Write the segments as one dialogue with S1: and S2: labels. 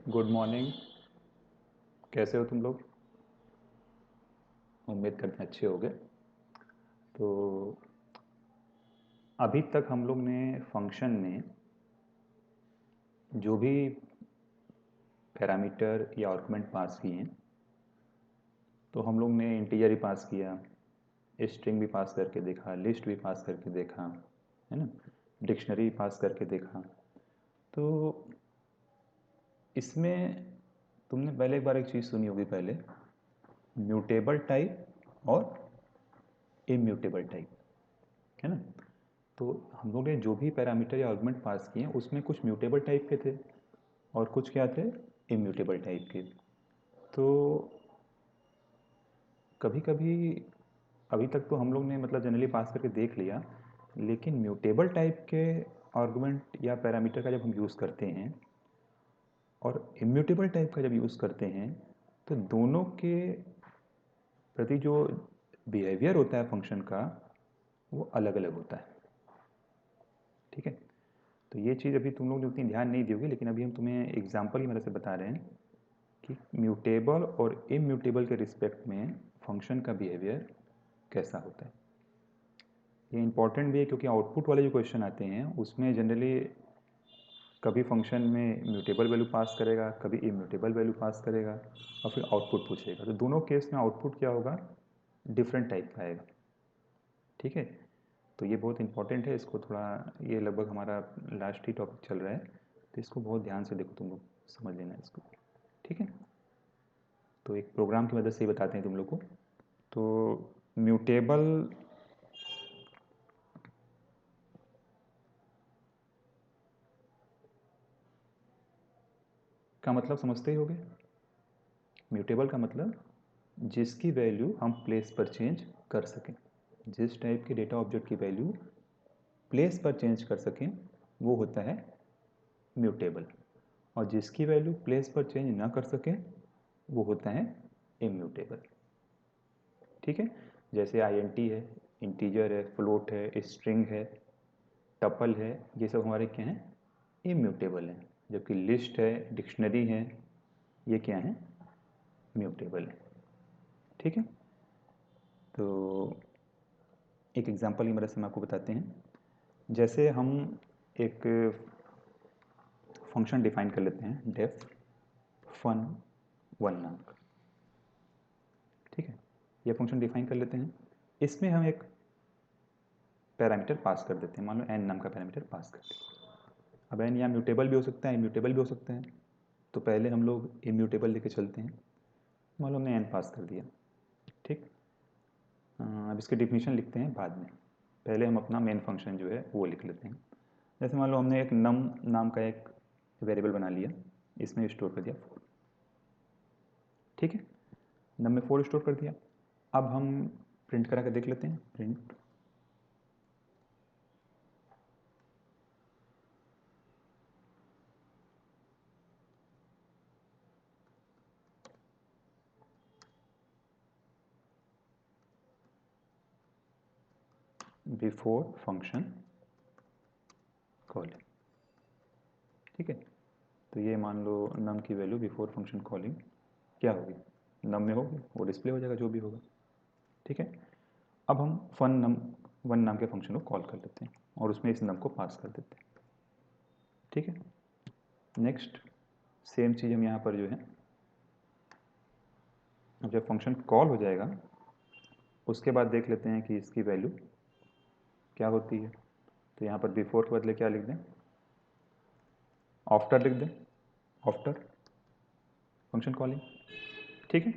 S1: Good morning. कैसे हो तुम लोग? उम्मीद करते हैं अच्छे होगे। तो अभी तक हम लोग ने फंक्शन में जो भी पैरामीटर या आर्गुमेंट पास किए हैं, तो हम लोग ने इंटीजर ही पास किया, स्ट्रिंग भी पास करके देखा, लिस्ट भी पास करके देखा, है ना, डिक्शनरी पास करके देखा। तो इसमें तुमने पहले एक बार एक चीज़ सुनी होगी पहले, म्यूटेबल टाइप और इम्यूटेबल टाइप, है ना। तो हम लोग ने जो भी पैरामीटर या आर्गुमेंट पास किए हैं उसमें कुछ म्यूटेबल टाइप के थे और कुछ क्या थे, इम्यूटेबल टाइप के। तो कभी कभी अभी तक तो हम लोग ने मतलब जनरली पास करके देख लिया, लेकिन म्यूटेबल टाइप के आर्गुमेंट या पैरामीटर का जब हम यूज़ करते हैं और इम्यूटेबल टाइप का जब यूज़ करते हैं, तो दोनों के प्रति जो बिहेवियर होता है फंक्शन का वो अलग अलग होता है। ठीक है, तो ये चीज़ अभी तुम लोग ने उतनी ध्यान नहीं दी होगी, लेकिन अभी हम तुम्हें एग्जाम्पल की मदद से बता रहे हैं कि म्यूटेबल और इम्यूटेबल के रिस्पेक्ट में फंक्शन का बिहेवियर कैसा होता है। ये इंपॉर्टेंट भी है क्योंकि आउटपुट वाले जो क्वेश्चन आते हैं उसमें जनरली कभी फंक्शन में म्यूटेबल वैल्यू पास करेगा, कभी इम्यूटेबल वैल्यू पास करेगा और फिर आउटपुट पूछेगा। तो दोनों केस में आउटपुट क्या होगा, डिफरेंट टाइप का आएगा। ठीक है, तो ये बहुत इंपॉर्टेंट है। इसको थोड़ा, ये लगभग हमारा लास्ट ही टॉपिक चल रहा है, तो इसको बहुत ध्यान से देखो, तुम लोग समझ लेना इसको। ठीक है, तो एक प्रोग्राम की मदद से ही बताते हैं तुम लोग को। तो म्यूटेबल का मतलब समझते ही होगे। म्यूटेबल का मतलब जिसकी वैल्यू हम प्लेस पर चेंज कर सकें, जिस टाइप के डेटा ऑब्जेक्ट की वैल्यू प्लेस पर चेंज कर सकें वो होता है म्यूटेबल, और जिसकी वैल्यू प्लेस पर चेंज ना कर सकें वो होता है इम्यूटेबल। ठीक है, जैसे आईएनटी है, इंटीजर है, फ्लोट है, स्ट्रिंग है, टपल है, ये सब हमारे क्या हैं, इम्यूटेबल हैं। जबकि लिस्ट है, डिक्शनरी है, ये क्या है, म्यूटेबल है। ठीक है, तो एक एग्जांपल की मदद से हम आपको बताते हैं। जैसे हम एक फंक्शन डिफाइन कर लेते हैं, डेफ फन वन नाम का। ठीक है, ये फंक्शन डिफाइन कर लेते हैं। इसमें हम एक पैरामीटर पास कर देते हैं, मान लो एन नाम का पैरामीटर पास करते हैं। अब एन यहाँ म्यूटेबल भी हो सकता है, इम्यूटेबल भी हो सकता है। तो पहले हम लोग इम्यूटेबल लेके चलते हैं। मान लो हमने एन पास कर दिया। ठीक, अब इसकी डिफिनीशन लिखते हैं बाद में, पहले हम अपना मेन फंक्शन जो है वो लिख लेते हैं। जैसे मान लो हमने एक नम नाम का एक वेरिएबल बना लिया, इसमें स्टोर कर दिया 4। ठीक है, नम में 4 स्टोर कर दिया। अब हम प्रिंट करा कर देख लेते हैं, प्रिंट बिफोर फंक्शन कॉलिंग। ठीक है, तो ये मान लो नम की वैल्यू बिफोर फंक्शन कॉलिंग क्या होगी, नम में होगी, वो डिस्प्ले हो जाएगा जो भी होगा। ठीक है, अब हम फन नम वन नाम के फंक्शन को कॉल कर लेते हैं और उसमें इस नम को पास कर देते हैं। ठीक है, नेक्स्ट सेम चीज़ हम यहाँ पर जो है, अब जब फंक्शन कॉल हो जाएगा उसके बाद देख लेते हैं कि इसकी वैल्यू क्या होती है। तो यहाँ पर बिफोर के बदले क्या लिख दें, आफ्टर लिख दें, आफ्टर फंक्शन कॉलिंग। ठीक है,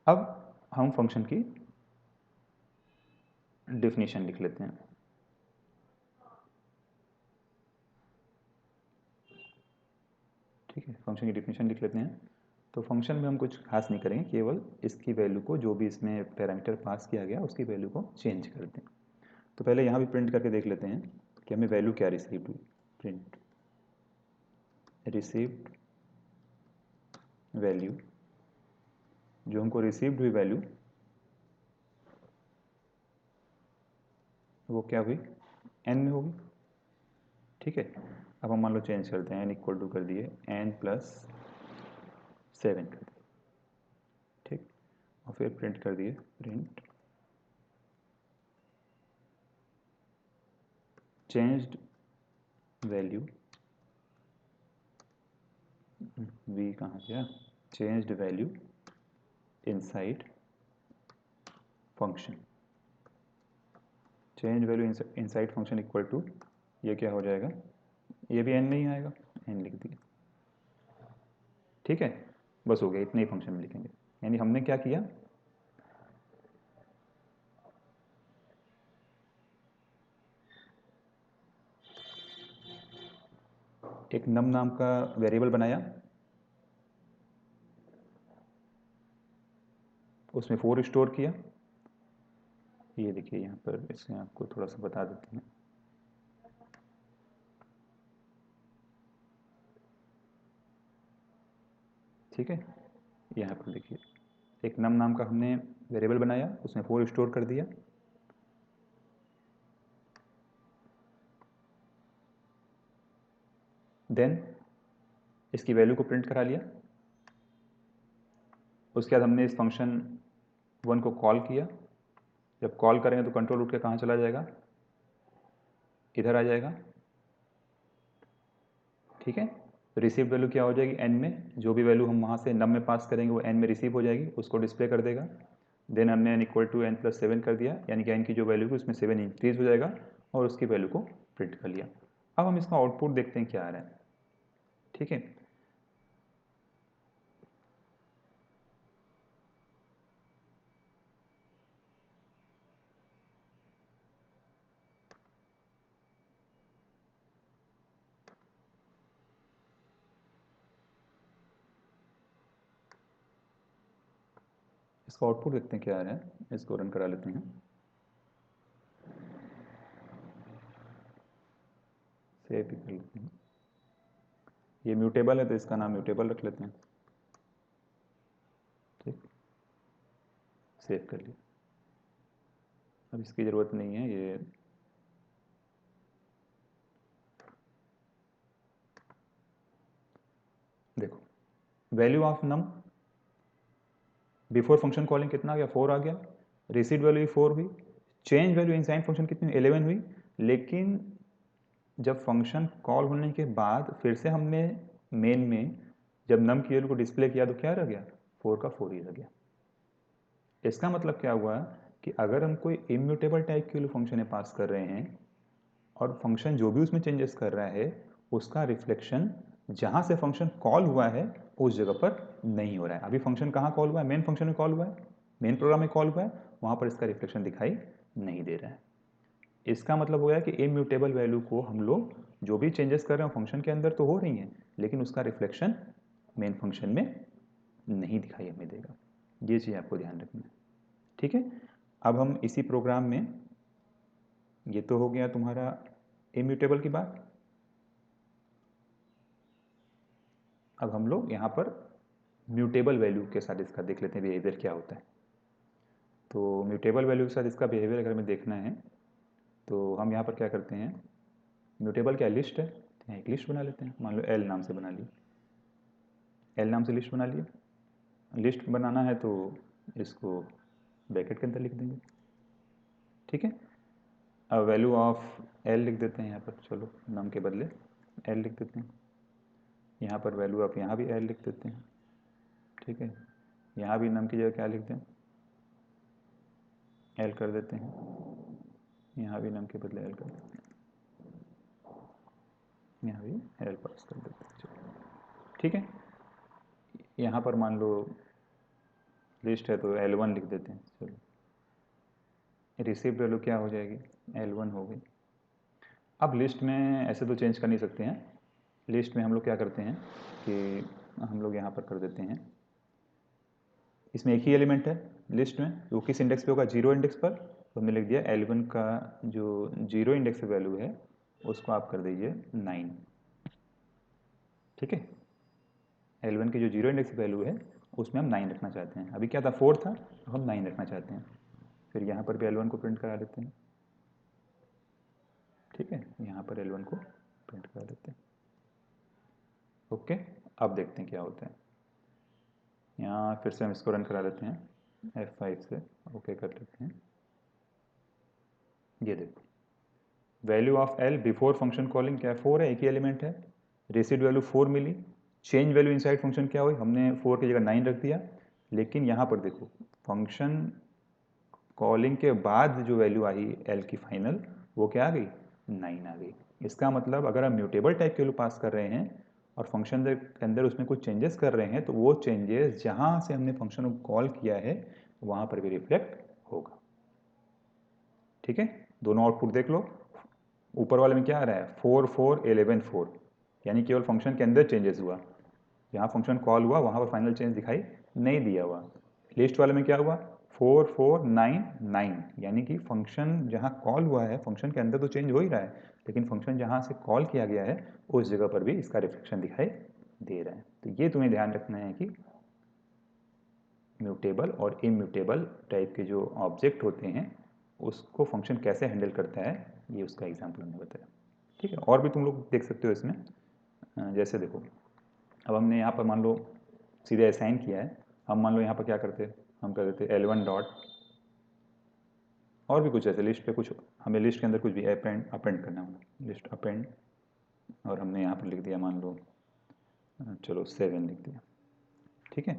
S1: अब हम फंक्शन की डिफिनीशन लिख लेते हैं। ठीक है, फंक्शन की डिफिनीशन लिख लेते हैं। तो फंक्शन में हम कुछ खास नहीं करेंगे, केवल इसकी वैल्यू को, जो भी इसमें पैरामीटर पास किया गया उसकी वैल्यू को चेंज कर दें। तो पहले यहाँ भी प्रिंट करके देख लेते हैं कि हमें वैल्यू क्या रिसीव्ड हुई। प्रिंट रिसीव्ड वैल्यू, जो हमको रिसीव्ड हुई वैल्यू वो क्या हुई, एन में होगी। ठीक है, अब हम मान लो चेंज करते हैं, n इक्वल टू कर दिए n+7 कर दिए, ठीक, और फिर प्रिंट कर दिए, प्रिंट चेंज्ड वैल्यू, v कहाँ गया, changed value inside function, change value inside function equal to, ये क्या हो जाएगा, ये भी n नहीं आएगा, n लिख दिया, ठीक है, बस हो गया, इतने ही फंक्शन में लिखेंगे। यानी हमने क्या किया, एक नम नाम का वेरिएबल बनाया, उसमें 4 स्टोर किया, ये देखिए यहाँ पर, इसमें आपको थोड़ा सा बता देते हैं, ठीक है, यहाँ पर देखिए एक नम नाम का हमने वेरिएबल बनाया, उसमें 4 स्टोर कर दिया, देन इसकी वैल्यू को प्रिंट करा लिया, उसके बाद हमने इस फंक्शन 1 को कॉल किया, जब कॉल करेंगे तो कंट्रोल उठ के कहाँ चला जाएगा, इधर आ जाएगा, ठीक है, तो रिसीव वैल्यू क्या हो जाएगी, n में, जो भी वैल्यू हम वहाँ से नम में पास करेंगे वो n में रिसीव हो जाएगी, उसको डिस्प्ले कर देगा, देन हमने n इक्वल टू n+7 कर दिया, यानी कि n की जो वैल्यू है उसमें 7 इंक्रीज हो जाएगा, और उसकी वैल्यू को प्रिंट कर लिया। अब हम इसका आउटपुट देखते हैं क्या आ रहा है, ठीक है, इसका आउटपुट देखते हैं क्या आ रहा है, इसको रन करा लेते हैं, सेव भी कर लेते हैं, ये म्यूटेबल है तो इसका नाम म्यूटेबल रख लेते हैं, ठीक, सेव कर लिया, अब इसकी ज़रूरत नहीं है, ये देखो value of num before function calling कितना आ गया, 4 आ गया, रिसीव वैल्यू 4 हुई, चेंज वैल्यू इनसाइड फंक्शन कितनी 11 हुई, लेकिन जब फंक्शन कॉल होने के बाद फिर से हमने मेन में जब नम की वैल्यू को डिस्प्ले किया तो क्या रह गया, 4 का 4 ही रह गया। इसका मतलब क्या हुआ कि अगर हम कोई इम्यूटेबल टाइप की वैल्यू फंक्शन में पास कर रहे हैं और फंक्शन जो भी उसमें चेंजेस कर रहा है उसका रिफ्लेक्शन जहाँ से फंक्शन कॉल हुआ है उस जगह पर नहीं हो रहा है। अभी फंक्शन कहाँ कॉल हुआ है, मेन फंक्शन में कॉल हुआ है, मेन प्रोग्राम में कॉल हुआ है, वहाँ पर इसका रिफ्लेक्शन दिखाई नहीं दे रहा है। इसका मतलब हो गया कि इम्यूटेबल वैल्यू को हम लोग जो भी चेंजेस कर रहे हैं फंक्शन के अंदर तो हो रही हैं, लेकिन उसका रिफ्लेक्शन मेन फंक्शन में नहीं दिखाई हमें देगा। ये चीज़ आपको ध्यान रखना है, ठीक है। अब हम इसी प्रोग्राम में, ये तो हो गया तुम्हारा इम्यूटेबल की बात, अब हम लोग यहाँ पर म्यूटेबल वैल्यू के साथ इसका देख लेते हैं बिहेवियर क्या होता है। तो म्यूटेबल वैल्यू के साथ इसका बिहेवियर अगर हमें देखना है तो हम यहाँ पर क्या करते हैं, म्यूटेबल क्या लिस्ट है, यहाँ एक लिस्ट बना लेते हैं, मान लो एल नाम से बना ली, एल नाम से लिस्ट बना लिया, लिस्ट बनाना है तो इसको ब्रैकेट के अंदर लिख देंगे, ठीक है। अब वैल्यू ऑफ एल लिख देते हैं यहाँ पर, चलो नाम के बदले एल लिख देते हैं, यहाँ पर वैल्यू ऑफ यहाँ भी एल लिख देते हैं, ठीक है, यहाँ भी नाम की जगह क्या लिख दें, एल कर देते हैं, यहाँ भी नाम के बदले एल कर देते हैं, यहाँ भी एल पास कर देते हैं, चलो ठीक है। यहाँ पर मान लो लिस्ट है तो L1 लिख देते हैं, चलो रिसीव वैल्यू क्या हो जाएगी, L1 हो गई। अब लिस्ट में ऐसे तो चेंज कर नहीं सकते हैं, लिस्ट में हम लोग क्या करते हैं कि हम लोग यहाँ पर कर देते हैं, इसमें एक ही एलिमेंट है लिस्ट में, वो किस इंडेक्स पे होगा, 0 इंडेक्स पर, तो हमने लिख दिया L1 का जो 0 इंडेक्स पे वैल्यू है उसको आप कर दीजिए 9, ठीक है। L1 की जो 0 इंडेक्स वैल्यू है उसमें हम 9 रखना चाहते हैं, अभी क्या था 4 था तो हम 9 रखना चाहते हैं, फिर यहाँ पर भी L1 को प्रिंट करा देते हैं, ठीक है, यहाँ पर L1 को प्रिंट करा देते हैं, ओके, अब देखते हैं क्या होता है। यहाँ फिर से हम इसको रन करा देते हैं F5 से, ओके कर लेते हैं। ये देखो, value of L before function calling क्या है, 4 है, एक ही एलिमेंट है। रिसीव वैल्यू 4 मिली। चेंज वैल्यू इनसाइड फंक्शन क्या हुई, हमने 4 की जगह 9 रख दिया। लेकिन यहाँ पर देखो, फंक्शन कॉलिंग के बाद जो वैल्यू आई L की फाइनल, वो क्या आ गई, 9 आ गई। इसका मतलब अगर हम म्यूटेबल टाइप के वैल्यू पास कर रहे हैं और फंक्शन के अंदर उसमें कुछ चेंजेस कर रहे हैं, तो वो चेंजेस जहाँ से हमने फंक्शन को कॉल किया है वहाँ पर भी रिफ्लेक्ट होगा। ठीक है, दोनों आउटपुट देख लो। ऊपर वाले में क्या आ रहा है, 4 4 11 4, यानी केवल फंक्शन के अंदर चेंजेस हुआ। जहाँ फंक्शन कॉल हुआ वहाँ पर फाइनल चेंज दिखाई नहीं दिया हुआ। लिस्ट वाले में क्या हुआ, 4 4 9 9, यानी कि फंक्शन जहाँ कॉल हुआ है, फंक्शन के अंदर तो चेंज हो ही रहा है, लेकिन फंक्शन जहाँ से कॉल किया गया है उस जगह पर भी इसका रिफ्लेक्शन दिखाई दे रहा है। तो ये तुम्हें ध्यान रखना है कि म्यूटेबल और इम्यूटेबल टाइप के जो ऑब्जेक्ट होते हैं उसको फंक्शन कैसे हैंडल करता है, ये उसका एग्जाम्पल हमने बताया। ठीक है, और भी तुम लोग देख सकते हो इसमें। जैसे देखो, अब हमने यहाँ पर मान लो सीधे असाइन किया है। हम मान लो यहाँ पर क्या करते, हम कर देते L1 डॉट, और भी कुछ ऐसे लिस्ट पे कुछ, हमें लिस्ट के अंदर कुछ भी अपेंड करना होगा, लिस्ट अपेंड, और हमने यहाँ पर लिख दिया मान लो चलो 7 लिख दिया। ठीक है,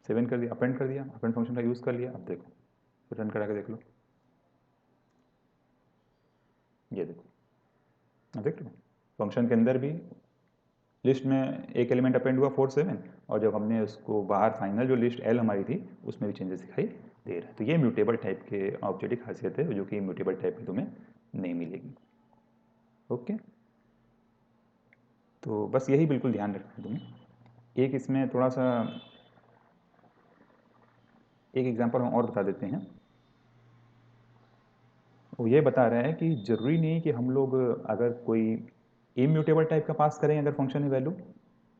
S1: 7 कर दिया, अपेंड कर दिया, अपेंड फंक्शन का यूज़ कर लिया। अब देखो, रन करा के देख लो, ये देखो, अब देख लो फंक्शन के अंदर भी लिस्ट में एक एलिमेंट अपेंड हुआ 4 7, और जब हमने उसको बाहर फाइनल जो लिस्ट L हमारी थी उसमें भी चेंजेस दिखाई दे रहा है। तो ये म्यूटेबल टाइप के ऑब्जेक्ट की खासियत है जो कि म्यूटेबल टाइप में तुम्हें नहीं मिलेगी। ओके, तो बस यही बिल्कुल ध्यान रखना है तुम्हें। एक इसमें थोड़ा सा एक एग्जांपल हम और बता देते हैं। वो ये बता रहा है कि ज़रूरी नहीं कि हम लोग अगर कोई इम्यूटेबल टाइप का पास करें अगर फंक्शन में वैल्यू,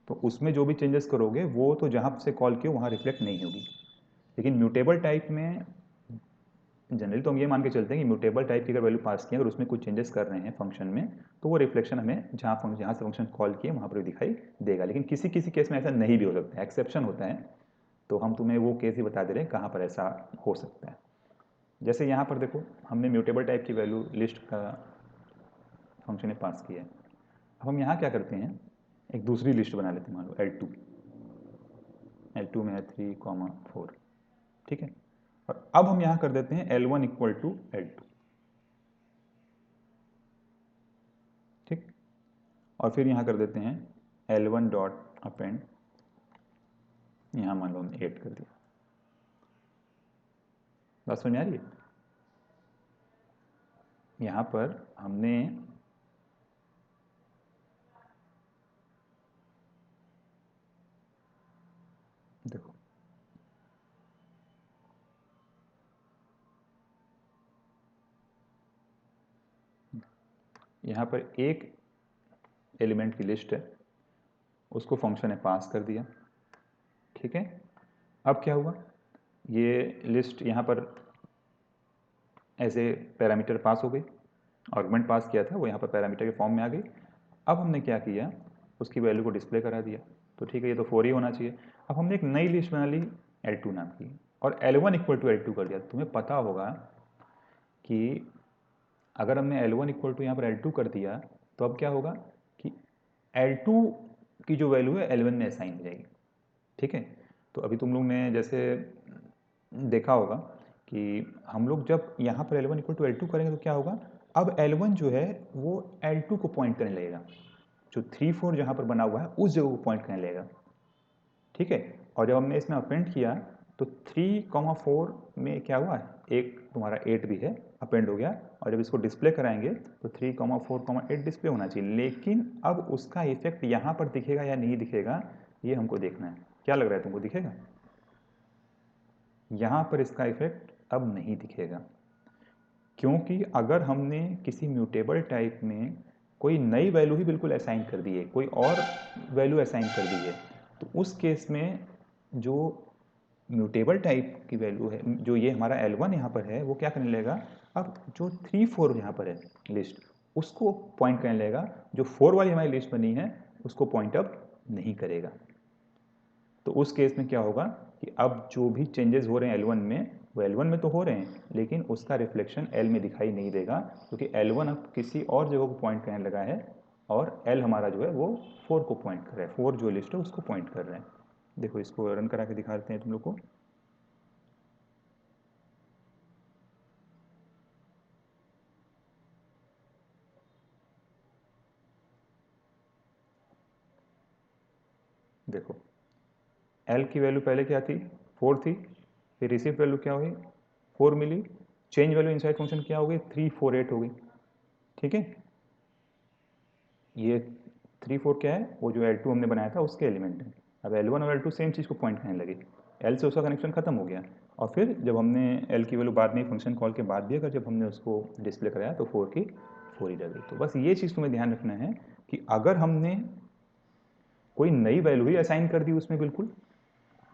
S1: तो उसमें जो भी चेंजेस करोगे वो तो जहाँ से कॉल किए वहाँ रिफ्लेक्ट नहीं होगी। लेकिन म्यूटेबल टाइप में जनरली तो हम ये मान के चलते हैं कि म्यूटेबल टाइप की अगर वैल्यू पास किए, अगर उसमें कुछ चेंजेस कर रहे हैं फंक्शन में, तो वो रिफ्लेक्शन हमें जहाँ से फंक्शन कॉल किए वहाँ पर भी दिखाई देगा। लेकिन किसी किसी केस में ऐसा नहीं भी हो सकता है, एक्सेप्शन होता है। तो हम तुम्हें वो केस ही बता दे रहे हैं कहाँ पर ऐसा हो सकता है। जैसे यहाँ पर देखो, हमने म्यूटेबल टाइप की वैल्यू लिस्ट का फंक्शन में पास किया है। अब हम यहाँ क्या करते हैं, एक दूसरी लिस्ट बना लेते हैं, मान लो L2 में है 3, 4। ठीक है, और अब हम यहाँ कर देते हैं L1 इक्वल टू L2। ठीक, और फिर यहाँ कर देते हैं L1 डॉट अपेंड, यहाँ मान लो हमने 8 कर दिया। बात समझ में आ रही है? यहाँ पर हमने देखो, यहाँ पर एक एलिमेंट की लिस्ट है, उसको फंक्शन ने पास कर दिया। ठीक है, अब क्या हुआ, ये लिस्ट यहाँ पर ऐसे पैरामीटर पास हो गई, आर्गुमेंट पास किया था वो यहाँ पर पैरामीटर के फॉर्म में आ गई। अब हमने क्या किया, उसकी वैल्यू को डिस्प्ले करा दिया। तो ठीक है, ये तो 4 ही होना चाहिए। अब हमने एक नई लिस्ट बना ली L2 नाम की, और L1 इक्वल टू L2 कर दिया। तुम्हें पता होगा कि अगर हमने L1 इक्वल टू यहाँ पर L2 कर दिया, तो अब क्या होगा कि L2 की जो वैल्यू है L1 में असाइन हो जाएगी। ठीक है, तो अभी तुम लोग ने जैसे देखा होगा कि हम लोग जब यहाँ पर L1 इक्वल टू L2 करेंगे तो क्या होगा, अब L1 जो है वो L2 को पॉइंट करने लगेगा। जो 3 4 जहाँ पर बना हुआ है उस जगह को पॉइंट करने लगेगा। ठीक है, और जब हमने इसमें अपेंड किया तो 3, 4 में क्या हुआ, एक तुम्हारा 8 भी है, अपेंड हो गया। और जब इसको डिस्प्ले कराएंगे तो 3, 4, 8 डिस्प्ले होना चाहिए। लेकिन अब उसका इफेक्ट यहाँ पर दिखेगा या नहीं दिखेगा, ये हमको देखना है। क्या लग रहा है तुमको, दिखेगा? यहाँ पर इसका इफेक्ट अब नहीं दिखेगा, क्योंकि अगर हमने किसी म्यूटेबल टाइप में कोई नई वैल्यू ही बिल्कुल असाइन कर दी है, कोई और वैल्यू असाइन कर दी है, तो उस केस में जो म्यूटेबल टाइप की वैल्यू है, जो ये हमारा L1 यहाँ पर है, वो क्या करने लगेगा, अब जो 3 4 यहाँ पर है लिस्ट, उसको पॉइंट करने लगेगा। जो 4 वाली हमारी लिस्ट बनी है उसको पॉइंट अप नहीं करेगा। तो उस केस में क्या होगा कि अब जो भी चेंजेस हो रहे हैं L1 में, वो L1 में तो हो रहे हैं लेकिन उसका रिफ्लेक्शन L में दिखाई नहीं देगा, क्योंकि L1 अब किसी और जगह को पॉइंट करने लगा है और L हमारा जो है वो 4 को पॉइंट कर रहा है, 4 जो लिस्ट है उसको पॉइंट कर रहे हैं। देखो इसको रन करा के दिखाते हैं तुम लोग को। देखो L की वैल्यू पहले क्या थी, 4 थी, फिर रिसीव वैल्यू क्या हुई, 4 मिली, चेंज वैल्यू इनसाइड फंक्शन क्या हो गई, 348 हो गई। ठीक है, ये 3 4 क्या है, वो जो L2 हमने बनाया था उसके एलिमेंट है। अब L1 और L2 सेम चीज़ को पॉइंट करने लगे, L से उसका कनेक्शन खत्म हो गया, और फिर जब हमने L की वैल्यू बाद में फंक्शन कॉल के बाद भी अगर जब हमने उसको डिस्प्ले कराया तो 4 की 4 ही रह गई। तो बस ये चीज़ तुम्हें ध्यान रखना है कि अगर हमने कोई नई वैल्यू ही असाइन कर दी उसमें, बिल्कुल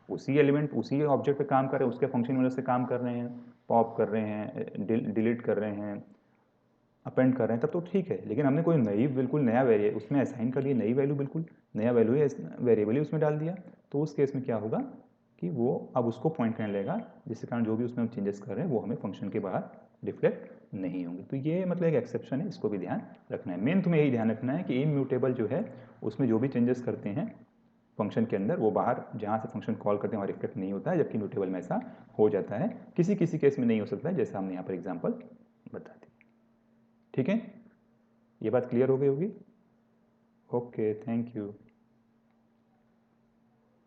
S1: उसी एलिमेंट उसी ऑब्जेक्ट पे काम कर रहे हैं, उसके फंक्शन वजह से काम कर रहे हैं, पॉप कर रहे हैं, डिलीट कर रहे हैं, अपेंड कर रहे हैं, तब तो ठीक है। लेकिन हमने कोई नई बिल्कुल नया वेरिएबल उसमें असाइन कर दिया, नई वैल्यू बिल्कुल नया वैल्यू है वेरिएबल ही उसमें डाल दिया, तो उस केस में क्या होगा कि वो अब उसको पॉइंट करने लगेगा, जिसके कारण जो भी उसमें हम चेंजेस कर रहे हैं वो हमें फंक्शन के बाहर रिफ्लेक्ट नहीं होंगे। तो ये मतलब एक एक्सेप्शन है, इसको भी ध्यान रखना है। मेन तुम्हें यही ध्यान रखना है कि इम्यूटेबल जो है उसमें जो भी चेंजेस करते हैं फंक्शन के अंदर वो बाहर जहाँ से फंक्शन कॉल करते हैं वहाँ रिफ्लेक्ट नहीं होता है, जबकि म्यूटेबल में ऐसा हो जाता है। किसी किसी केस में नहीं हो सकता है, जैसा हमने यहाँ पर एग्जाम्पल बता दी। ठीक है, ये बात क्लियर हो गई होगी। Okay, thank you.